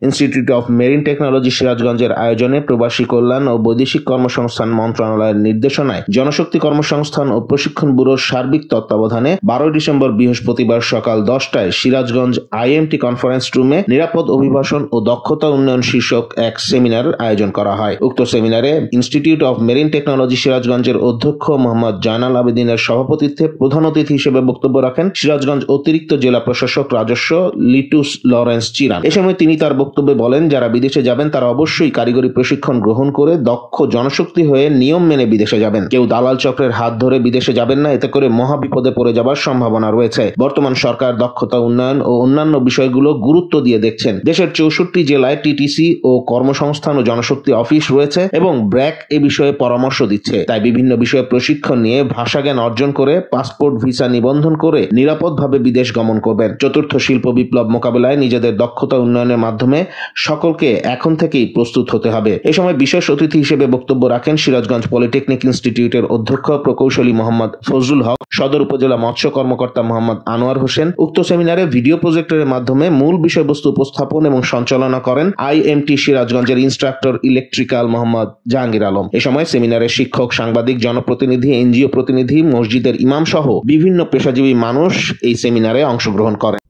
Institute of marine technology সিরাজগঞ্জের আয়োজনে প্রবাসী কল্যাণ ও বৈদেশিক কর্মসংস্থান মন্ত্রণালয়ের নির্দেশনায় জনশক্তি কর্মসংস্থান ও প্রশিক্ষণ ব্যুরোর সার্বিক তত্ত্বাবধানে 12 ডিসেম্বর বৃহস্পতিবার সকাল 10টায় সিরাজগঞ্জ আইএমটি কনফারেন্স রুমে নিরাপদ অভিবাসন ও দক্ষতা উন্নয়ন শীর্ষক এক সেমিনার আয়োজন করা হয়। উক্ত সেমিনারে ইনস্টিটিউট অফ মেরিন টেকনোলজি সিরাজগঞ্জের অধ্যক্ষ মোহাম্মদ জয়নাল আবেদিনের সভাপতিত্বে প্রধান অতিথি হিসেবে বক্তব্য রাখেন সিরাজগঞ্জ অতিরিক্ত জেলা প্রশাসক রাজস্ব লিটুস লরেন্স চিরান। এ সময় তিনি তার বক্তব্যে বলেন, যারা বিদেশে যাবেন তারা অবশ্যই কারিগরি প্রশিক্ষণ গ্রহণ করে দক্ষ জনশক্তি হয়ে নিয়ম মেনে বিদেশে যাবেন। কেউ দালাল চক্রের হাত ধরে বিদেশে যাবেন না, এতে করে মহা বিপদে পড়ে যাবার সম্ভাবনা রয়েছে। বর্তমান সরকার দক্ষতা উন্নয়ন ও অন্যান্য বিষয়গুলো গুরুত্ব দিয়ে দেখছেন। দেশের 64 জেলায় টিটিসি ও কর্মসংস্থান ও জনশক্তি অফিস রয়েছে এবং ব্র্যাক এ বিষয়ে পরামর্শ দিচ্ছে। তাই বিভিন্ন বিষয়ে প্রশিক্ষণ নিয়ে ভাষাজ্ঞান অর্জন করে পাসপোর্ট ভিসা নিবন্ধন করে নিরাপদভাবে বিদেশ গমন করবেন। চতুর্থ শিল্প বিপ্লব মোকাবেলায় নিজেদের দক্ষতা উন্নয়নের মাধ্যমে সকলকে এখন থেকেই প্রস্তুত হতে হবে। এ সময় বিশেষ অতিথি হিসেবে বক্তব্য রাখেন সিরাজগঞ্জ পলিটেকনিক ইনস্টিটিউটের অধ্যক্ষ প্রকৌশলী মোহাম্মদ ফজলুল হক, সদর উপজেলা মৎস্য কর্মকর্তা মোহাম্মদ আনোয়ার হোসেন। উক্ত সেমিনারে ভিডিও প্রজেক্টরের মাধ্যমে মূল বিষয়বস্তু উপস্থাপন এবং সঞ্চালনা করেন আইএমটি সিরাজগঞ্জের ইনস্ট্রাক্টর ইলেকট্রিক্যাল মোহাম্মদ জাহাঙ্গীর আলম। এ সময় সেমিনারে শিক্ষক, সাংবাদিক, জনপ্রতিনিধি, এনজিও প্রতিনিধি, মসজিদের ইমাম সহ বিভিন্ন পেশাজীবী মানুষ এই সেমিনারে অংশগ্রহণ করেন।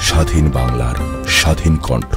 স্বাধীন বাংলার স্বাধীন কণ্ঠ।